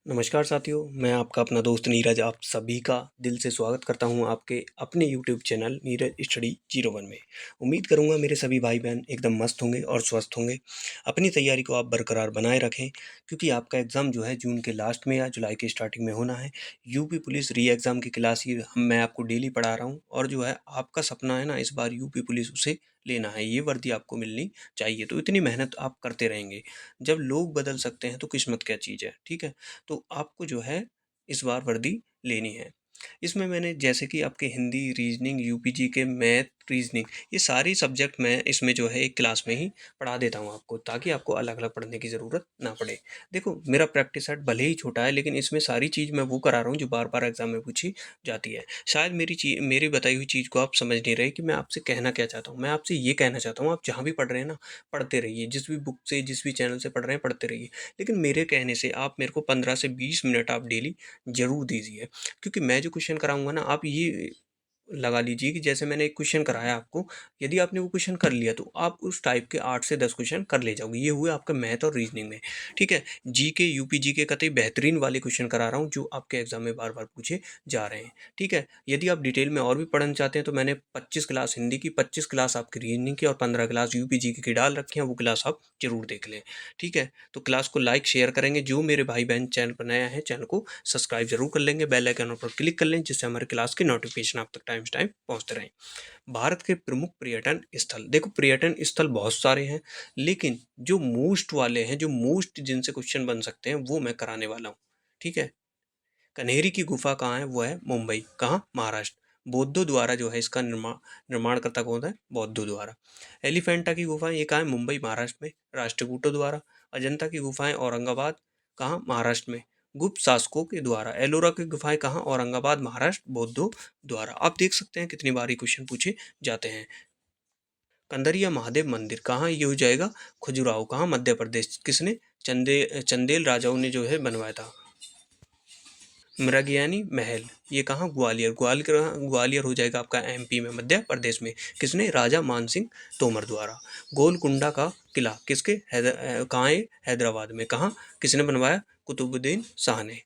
नमस्कार साथियों, मैं आपका अपना दोस्त नीरज आप सभी का दिल से स्वागत करता हूं आपके अपने यूट्यूब चैनल नीरज स्टडी 01 में। उम्मीद करूंगा मेरे सभी भाई बहन एकदम मस्त होंगे और स्वस्थ होंगे। अपनी तैयारी को आप बरकरार बनाए रखें क्योंकि आपका एग्ज़ाम जो है जून के लास्ट में या जुलाई के स्टार्टिंग में होना है। यूपी पुलिस री एग्ज़ाम की क्लास ही मैं आपको डेली पढ़ा रहा हूँ और जो है आपका सपना है ना इस बार यूपी पुलिस उसे लेना है, ये वर्दी आपको मिलनी चाहिए। तो इतनी मेहनत आप करते रहेंगे। जब लोग बदल सकते हैं तो किस्मत क्या चीज़ है, ठीक है? तो आपको जो है इस बार वर्दी लेनी है। इसमें मैंने जैसे कि आपके हिंदी, रीजनिंग, यूपीजी के मैथ, रीजनिंग ये सारी सब्जेक्ट मैं इसमें जो है एक क्लास में ही पढ़ा देता हूँ आपको, ताकि आपको अलग-अलग पढ़ने की ज़रूरत ना पड़े। देखो मेरा प्रैक्टिस सेट भले ही छोटा है लेकिन इसमें सारी चीज़ मैं वो करा रहा हूँ जो बार-बार एग्ज़ाम में पूछी जाती है। शायद मेरी बताई हुई चीज़ को आप समझ नहीं रहे कि मैं आपसे कहना क्या चाहता हूँ। मैं आपसे ये कहना चाहता हूँ आप जहाँ भी पढ़ रहे हैं ना, पढ़ते रहिए। जिस भी बुक से, जिस भी चैनल से पढ़ रहे हैं पढ़ते रहिए। लेकिन मेरे कहने से आप मेरे को 15 से 20 मिनट आप डेली ज़रूर दीजिए, क्योंकि मैं जो क्वेश्चन कराऊँगा ना आप ये लगा लीजिए कि जैसे मैंने एक क्वेश्चन कराया आपको, यदि आपने वो क्वेश्चन कर लिया तो आप उस टाइप के 8 से 10 क्वेश्चन कर ले जाओगे। ये हुए आपका मैथ और रीजनिंग में, ठीक है? जीके, यूपी जीके कतई बेहतरीन वाले क्वेश्चन करा रहा हूँ जो आपके एग्जाम में बार-बार पूछे जा रहे हैं, ठीक है? यदि आप डिटेल में और भी पढ़ना चाहते हैं तो मैंने 25 क्लास हिंदी की, 25 क्लास आपकी रीजनिंग की और 15 क्लास यूपी जीके की डाल रखी हैं, वो क्लास आप ज़रूर देख लें, ठीक है? तो क्लास को लाइक शेयर करेंगे। जो मेरे भाई-बहन चैनल पर नया है, चैनल को सब्सक्राइब ज़रूर कर लेंगे, बेल आइकन पर क्लिक कर लें जिससे हमारे क्लास की नोटिफिकेशन आप तक टाइम टू टाइम पहुँचते रहें। भारत के प्रमुख पर्यटन स्थल, देखो पर्यटन स्थल बहुत सारे हैं, लेकिन जो मोस्ट वाले हैं, जो मोस्ट जिनसे क्वेश्चन बन सकते हैं वो मैं कराने वाला हूँ, ठीक है? कन्हेरी की गुफा कहाँ है? वो है मुंबई। कहाँ? महाराष्ट्र। बौद्धों द्वारा जो है इसका निर्माणकर्ता कौन है? बौद्धों द्वारा। एलिफेंटा की गुफाएं ये कहाँ है? मुंबई महाराष्ट्र में, राष्ट्रकूटों द्वारा। अजंता की गुफाएं औरंगाबाद, कहाँ? महाराष्ट्र में, गुप्त शासकों के द्वारा। एलोरा की गुफाएं कहाँ? औरंगाबाद महाराष्ट्र, बौद्धों द्वारा। आप देख सकते हैं कितनी बार ये क्वेश्चन पूछे जाते हैं। कंदरिया महादेव मंदिर कहाँ? ये हो जाएगा खजुराहो। कहाँ? मध्य प्रदेश। किसने? चंदेल राजाओं ने जो है बनवाया था। मृगयानी महल ये कहाँ? ग्वालियर। ग्वालियर हो जाएगा आपका एमपी में, मध्य प्रदेश में। किसने? राजा मानसिंह तोमर द्वारा। गोलकुंडा का किला किसके? कहाँ है? हैदराबाद में। कहाँ? किसने बनवाया? कुतुबुद्दीन शाह ने।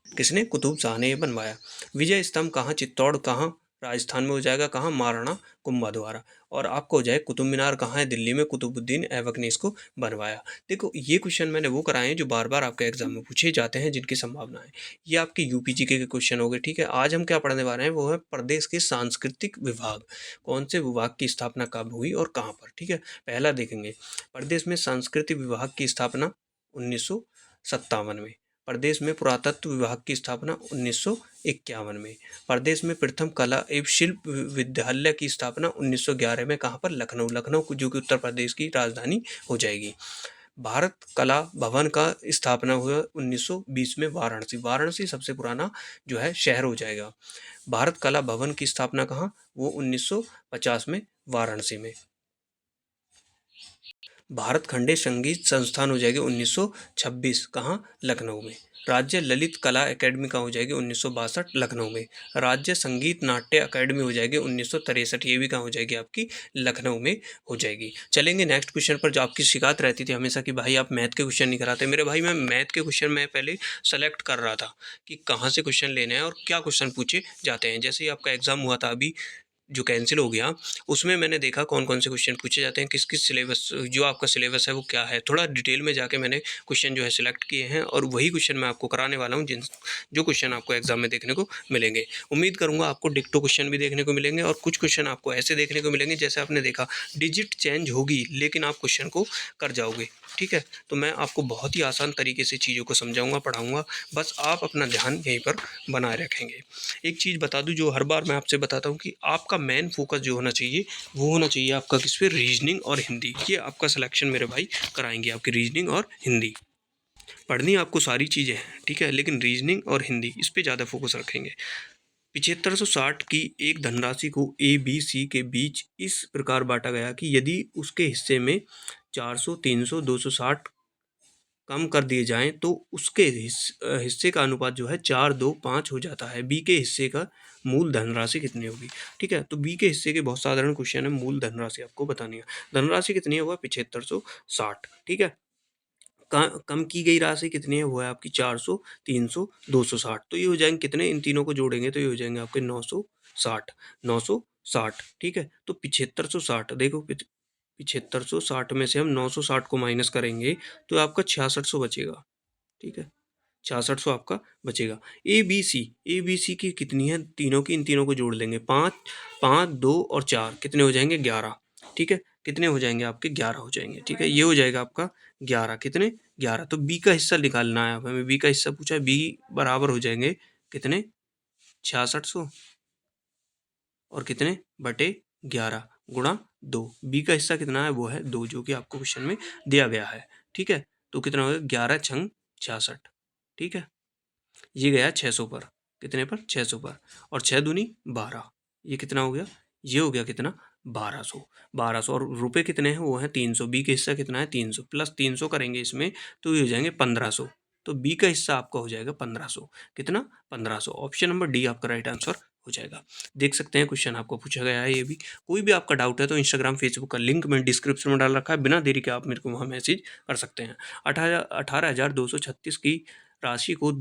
किसने? कुतुब शाह ने ये बनवाया। विजय स्तंभ कहाँ? चित्तौड़। कहाँ? राजस्थान में हो जाएगा। कहाँ? महाराणा कुंभा द्वारा। और आपको हो जाए कुतुब मीनार कहाँ है? दिल्ली में। कुतुबुद्दीन ऐबक ने इसको बनवाया। देखो ये क्वेश्चन मैंने वो कराए हैं जो बार बार आपके एग्जाम में पूछे जाते हैं, जिनकी संभावना है। ये आपके यूपी जीके के क्वेश्चन हो गए, ठीक है? आज हम क्या पढ़ने वाले हैं वो है प्रदेश के सांस्कृतिक विभाग। कौन से विभाग की स्थापना कब हुई और कहाँ पर, ठीक है? पहला देखेंगे, प्रदेश में सांस्कृतिक विभाग की स्थापना 1957 में। प्रदेश में पुरातत्व विभाग की स्थापना 1951 में। प्रदेश में प्रथम कला एवं शिल्प विद्यालय की स्थापना 1911 में। कहाँ पर? लखनऊ। लखनऊ को जो कि उत्तर प्रदेश की राजधानी हो जाएगी। भारत कला भवन का स्थापना हुआ 1920 में वाराणसी। वाराणसी सबसे पुराना जो है शहर हो जाएगा। भारत कला भवन की स्थापना कहाँ? वो 1950 में वाराणसी में। भारत खंडे संगीत संस्थान हो जाएगी 1926। कहाँ? लखनऊ में। राज्य ललित कला एकेडमी कहाँ हो जाएगी? 1962 लखनऊ में। राज्य संगीत नाट्य अकेडमी हो जाएगी 1963। ये भी कहाँ हो जाएगी? आपकी लखनऊ में हो जाएगी। चलेंगे नेक्स्ट क्वेश्चन पर। जो आपकी शिकायत रहती थी हमेशा कि भाई आप मैथ के क्वेश्चन नहीं कराते, मेरे भाई मैं मैथ के क्वेश्चन में पहले सेलेक्ट कर रहा था कि कहाँ से क्वेश्चन लेने हैं और क्या क्वेश्चन पूछे जाते हैं। जैसे ही आपका एग्जाम हुआ था अभी जो कैंसिल हो गया, उसमें मैंने देखा कौन-कौन से क्वेश्चन पूछे जाते हैं, किस-किस सिलेबस, जो आपका सिलेबस है वो क्या है। थोड़ा डिटेल में जाके मैंने क्वेश्चन जो है सिलेक्ट किए हैं और वही क्वेश्चन मैं आपको कराने वाला हूँ जो क्वेश्चन आपको एग्जाम में देखने को मिलेंगे। उम्मीद करूँगा आपको डिक्टो क्वेश्चन भी देखने को मिलेंगे और कुछ क्वेश्चन आपको ऐसे देखने को मिलेंगे जैसे आपने देखा डिजिट चेंज होगी लेकिन आप क्वेश्चन को कर जाओगे, ठीक है? तो मैं आपको बहुत ही आसान तरीके से चीज़ों को समझाऊँगा, पढ़ाऊँगा, बस आप अपना ध्यान यहीं पर बनाए रखेंगे। एक चीज़ बता दूं जो हर बार मैं आपसे बताता हूं कि आपका मेन फोकस जो होना चाहिए वो होना चाहिए आपका किस पे? रीजनिंग और हिंदी। ये आपका सिलेक्शन मेरे भाई कराएंगे, आपकी रीजनिंग और हिंदी। पढ़नी आपको सारी चीज़ें हैं, ठीक है, लेकिन रीजनिंग और हिंदी इस पे ज़्यादा फोकस रखेंगे। 7560 की एक धनराशि को ए बी सी के बीच इस प्रकार बांटा गया कि यदि उसके हिस्से में 400, 300, 260 कम कर दिए जाएँ तो उसके हिस्से का अनुपात जो है 4-2-5 हो जाता है। बी के हिस्से का मूल धनराशि कितनी होगी? ठीक है? तो बी के हिस्से के बहुत साधारण क्वेश्चन है, मूल धनराशि आपको बतानी है। धनराशि कितनी है? वो है 7560, ठीक है? कम की गई राशि कितनी है, वो है आपकी 400, 300, 260। तो ये हो जाएंगे कितने, इन तीनों को जोड़ेंगे तो ये हो जाएंगे आपके 960, 960। ठीक है, तो 7560 देखो, 7560 में से हम 960 को माइनस करेंगे तो आपका 6600 बचेगा। ठीक है, 6600 आपका बचेगा। ए बी सी की कितनी है, तीनों की, इन तीनों को जोड़ लेंगे, 5, 5, 2 और 4 कितने हो जाएंगे, 11। ठीक है, कितने हो जाएंगे आपके, 11 हो जाएंगे। ठीक है, ये हो जाएगा आपका 11, कितने, 11। तो बी का हिस्सा निकालना है, अब हमें बी का हिस्सा पूछा है, बी बराबर हो जाएंगे कितने, 6600 और कितने बटे 11 गुणा 2। बी का हिस्सा कितना है, वो है 2, जो कि आपको क्वेश्चन में दिया गया है। ठीक है, तो कितना होगा, 11 छंग 66। ठीक है, ये गया 600 पर, कितने पर, 600 पर, और 6 दूनी 12, ये कितना हो गया, ये हो गया कितना, 1200। 1200 और रुपए कितने हैं, वो है 300। बी का हिस्सा कितना है, 300 प्लस 300 करेंगे इसमें तो ये हो जाएंगे 1500। तो बी का हिस्सा आपका हो जाएगा 1500, कितना, 1500। ऑप्शन नंबर डी आपका राइट आंसर हो जाएगा। देख सकते हैं क्वेश्चन आपको पूछा गया है ये भी। कोई भी आपका डाउट है तो इंस्टाग्राम फेसबुक का लिंक मैंने डिस्क्रिप्शन में डाल रखा है, बिना देरी के आप मेरे को वहाँ मैसेज कर सकते हैं। 18,236 की राशि को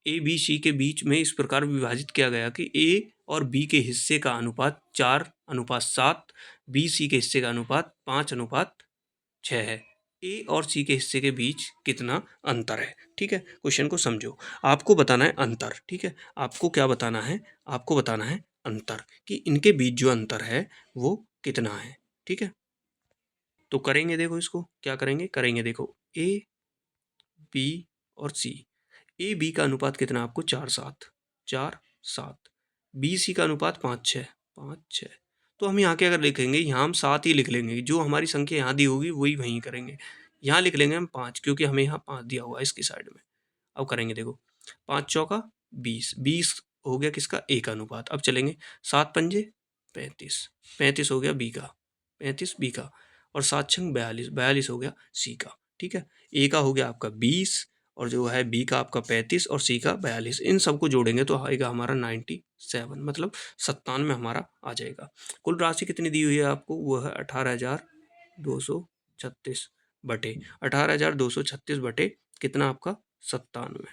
ए बी सी के बीच में इस प्रकार विभाजित किया गया कि ए और बी के हिस्से का अनुपात 4:7, बी सी के हिस्से का अनुपात 5:6 है। ए और सी के हिस्से के बीच कितना अंतर है। ठीक है, क्वेश्चन को समझो, आपको बताना है अंतर। ठीक है, आपको क्या बताना है, आपको बताना है अंतर, कि इनके बीच जो अंतर है वो कितना है। ठीक है, तो करेंगे, देखो इसको क्या करेंगे, करेंगे देखो, ए बी और सी। ए बी का अनुपात कितना आपको, 4:7, 4:7। बी सी का अनुपात 5:6, 5:6। तो हम यहाँ क्या कर लिखेंगे, यहाँ हम 7 ही लिख लेंगे, जो हमारी संख्या यहाँ दी होगी वही वहीं करेंगे। यहाँ लिख लेंगे हम 5, क्योंकि हमें यहाँ 5 दिया हुआ है इसकी साइड में। अब करेंगे देखो, 5 चौका 20, 20 हो गया किसका, ए का अनुपात। अब चलेंगे 7 पंजे 35, 35 हो गया बी का, 35 बी का, और 7 छंग 42, 42 हो गया सी का। ठीक है, ए का हो गया आपका 20, और जो है बी का आपका 35 और सी का 42। इन सबको जोड़ेंगे तो आएगा हमारा 97, मतलब 97 हमारा आ जाएगा। कुल राशि कितनी दी हुई है आपको, वो है 18,236 बटे 18,236 बटे कितना आपका, 97।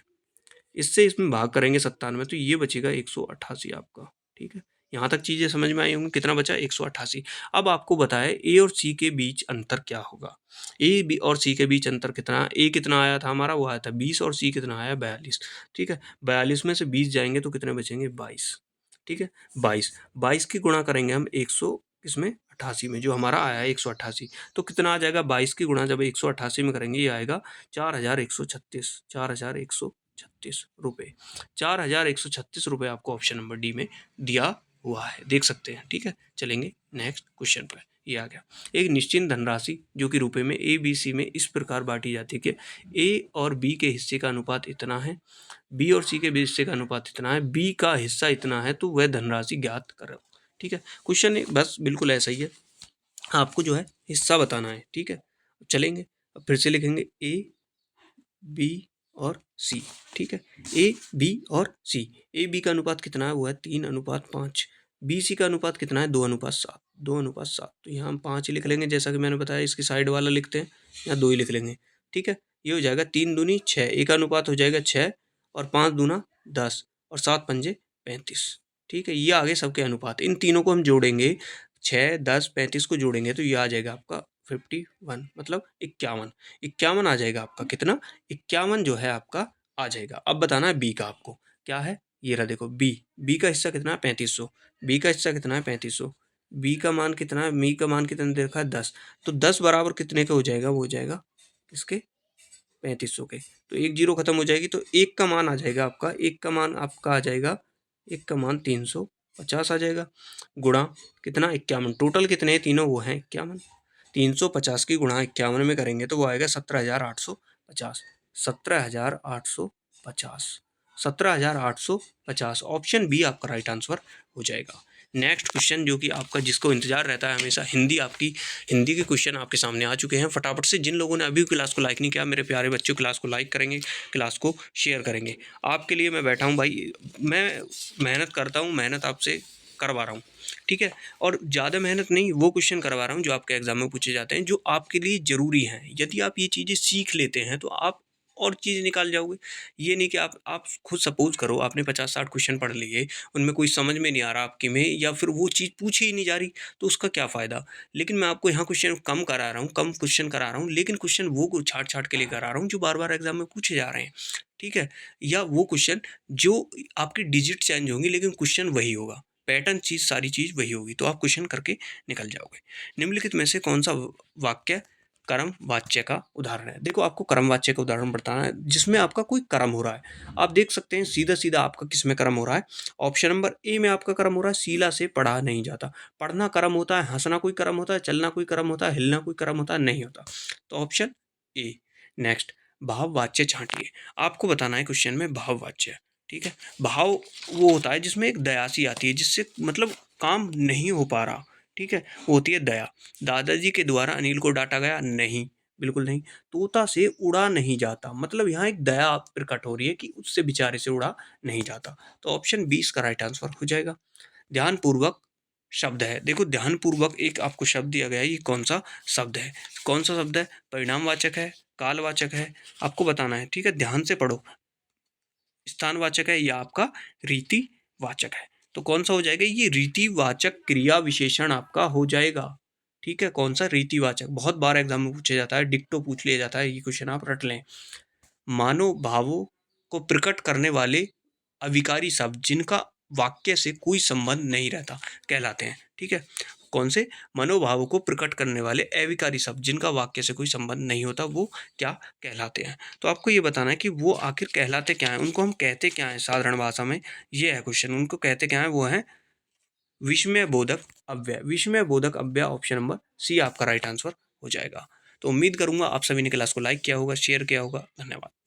इससे इसमें भाग करेंगे 97, तो ये बचेगा 188 आपका। ठीक है, यहाँ तक चीज़ें समझ में आई होंगी, कितना बचा, 188। अब आपको बताए ए और सी के बीच अंतर क्या होगा। ए बी और सी के बीच अंतर कितना, ए कितना आया था हमारा, वो आया था 20, और सी कितना आया, 42। ठीक है, 42 में से 20 जाएंगे तो कितने बचेंगे, 22। ठीक है, 22, 22 की गुणा करेंगे हम 100 इसमें 88 में, जो हमारा आया है 188। तो कितना आ जाएगा, 22 की गुणा जब 188 में करेंगे, ये आएगा 4136, 4136 रुपये। 4136 रुपये आपको ऑप्शन नंबर डी में दिया हुआ है, देख सकते हैं। ठीक है, चलेंगे नेक्स्ट क्वेश्चन पर। ये आ गया, एक निश्चित धनराशि जो कि रुपए में ए बी सी में इस प्रकार बांटी जाती है कि ए और बी के हिस्से का अनुपात इतना है, बी और सी के हिस्से का अनुपात इतना है, बी का हिस्सा इतना है, तो वह धनराशि ज्ञात करो। ठीक है, क्वेश्चन बस बिल्कुल ऐसा ही है, आपको जो है हिस्सा बताना है। ठीक है, चलेंगे, अब फिर से लिखेंगे ए बी और सी। ठीक है, ए बी और सी। ए बी का अनुपात कितना है, वो है 3:5। बी सी का अनुपात कितना है, 2:7, 2:7। तो यहाँ हम 5 ही लिख लेंगे, जैसा कि मैंने बताया, इसकी साइड वाला लिखते हैं, यहाँ 2 ही लिख लेंगे। ठीक है, ये हो जाएगा 3 दूनी 6, ए का अनुपात हो जाएगा 6, और 5 दूना 10, और 7 पंजे 35। ठीक है, ये आगे सबके अनुपात, इन तीनों को हम जोड़ेंगे, 6, 10, 35 को जोड़ेंगे तो ये आ जाएगा आपका 51, मतलब 51। 51 आ जाएगा आपका, कितना, 51 जो है आपका आ जाएगा। अब बताना है बी का आपको, क्या है, ये रहा देखो, बी का हिस्सा कितना है, 3500। बी का हिस्सा कितना है, 3500। बी का मान कितना है, मी का मान कितना देखा है, 10। तो 10 बराबर कितने का हो जाएगा, वो हो जाएगा किसके, 3500 के। तो एक जीरो खत्म हो जाएगी, तो एक का मान आ जाएगा आपका, एक का मान आपका आ जाएगा, एक का मान 350 आ जाएगा, गुणा कितना, 51। टोटल कितने हैं तीनों, वो हैं 51। 350 की गुणा 51 में करेंगे तो वो आएगा 17,850, 17,850, 17,850। ऑप्शन बी आपका राइट आंसर हो जाएगा। नेक्स्ट क्वेश्चन जो कि आपका, जिसको इंतजार रहता है हमेशा, हिंदी आपकी, हिंदी के क्वेश्चन आपके सामने आ चुके हैं। फटाफट से, जिन लोगों ने अभी क्लास को लाइक नहीं किया, मेरे प्यारे बच्चों, क्लास को लाइक करेंगे, क्लास को शेयर करेंगे। आपके लिए मैं बैठा हूँ भाई, मैं मेहनत करता हूँ, मेहनत आपसे करवा रहा हूँ, ठीक है? और ज़्यादा मेहनत नहीं, वो क्वेश्चन करवा रहा हूँ जो आपके एग्ज़ाम में पूछे जाते हैं, जो आपके लिए ज़रूरी हैं। यदि आप ये चीज़ें सीख लेते हैं तो आप और चीज़ें निकाल जाओगे। ये नहीं कि आप खुद सपोज़ करो आपने 50-60 क्वेश्चन पढ़ लिए, उनमें कोई समझ में नहीं आ रहा आपके में, या फिर वो चीज़ पूछी ही नहीं जा रही, तो उसका क्या फ़ायदा? लेकिन मैं आपको यहाँ क्वेश्चन कम करा रहा हूँ, कम क्वेश्चन करा रहा हूँ, लेकिन क्वेश्चन वो को छाँट-छाँट के लिए करा रहा हूँ जो बार-बार एग्ज़ाम में पूछे जा रहे हैं, ठीक है? या वो क्वेश्चन जो आपकी डिजिट चेंज होंगी लेकिन क्वेश्चन वही होगा, पैटर्न चीज़ सारी चीज़ वही होगी, तो आप क्वेश्चन करके निकल जाओगे। निम्नलिखित में से कौन-सा वाक्य कर्म वाच्य का उदाहरण है? देखो, आपको कर्म वाच्य का उदाहरण बताना है जिसमें आपका कोई कर्म हो रहा है। आप देख सकते हैं सीधा-सीधा आपका किसमें कर्म हो रहा है। ऑप्शन नंबर ए में आपका कर्म हो रहा है शीला से पढ़ा नहीं जाता। पढ़ना कर्म होता है, हँसना कोई कर्म होता है, चलना कोई कर्म होता है, हिलना कोई कर्म होता है, नहीं होता। तो ऑप्शन ए। नेक्स्ट, भाववाच्य छाँटिए। आपको बताना है क्वेश्चन में भाववाच्य, ठीक है? भाव वो होता है जिसमें एक दया सी आती है, जिससे मतलब काम नहीं हो पा रहा, ठीक है? वो होती है दया। दादाजी के द्वारा अनिल को डाँटा गया, नहीं, बिल्कुल नहीं। तोता से उड़ा नहीं जाता, मतलब यहाँ एक दया प्रकट हो रही है कि उससे बेचारे से उड़ा नहीं जाता। तो ऑप्शन 20 का राइट आंसर हो जाएगा। ध्यानपूर्वक शब्द है। देखो, ध्यानपूर्वक एक आपको शब्द दिया गया है, ये कौन-सा शब्द है? कौन-सा शब्द है? परिणामवाचक है, कालवाचक है, आपको बताना है, ठीक है? ध्यान से पढ़ो। स्थानवाचक है या आपका रीतिवाचक है। तो कौन-सा हो जाएगा? ये रीतिवाचक क्रिया विशेषण आपका हो जाएगा, ठीक है? कौन-सा? रीतिवाचक। बहुत बार एग्ज़ाम में पूछा जाता है, डिक्टो पूछ लिया जाता है, ये क्वेश्चन आप रट लें। मानव भावों को प्रकट करने वाले अविकारी शब्द जिनका वाक्य से कोई संबंध नहीं रहता कहलाते हैं, ठीक है? कौन से? मनोभावों को प्रकट करने वाले अविकारी शब्द जिनका वाक्य से कोई संबंध नहीं होता, वो क्या कहलाते हैं? तो आपको ये बताना है कि वो आखिर कहलाते क्या हैं, उनको हम कहते क्या हैं साधारण भाषा में? ये है क्वेश्चन, उनको कहते क्या हैं? वो हैं विस्मय बोधक अव्यय। विस्मय बोधक अव्यय ऑप्शन नंबर सी आपका राइट आंसर हो जाएगा। तो उम्मीद करूंगा आप सभी ने क्लास को लाइक किया होगा, शेयर किया होगा। धन्यवाद।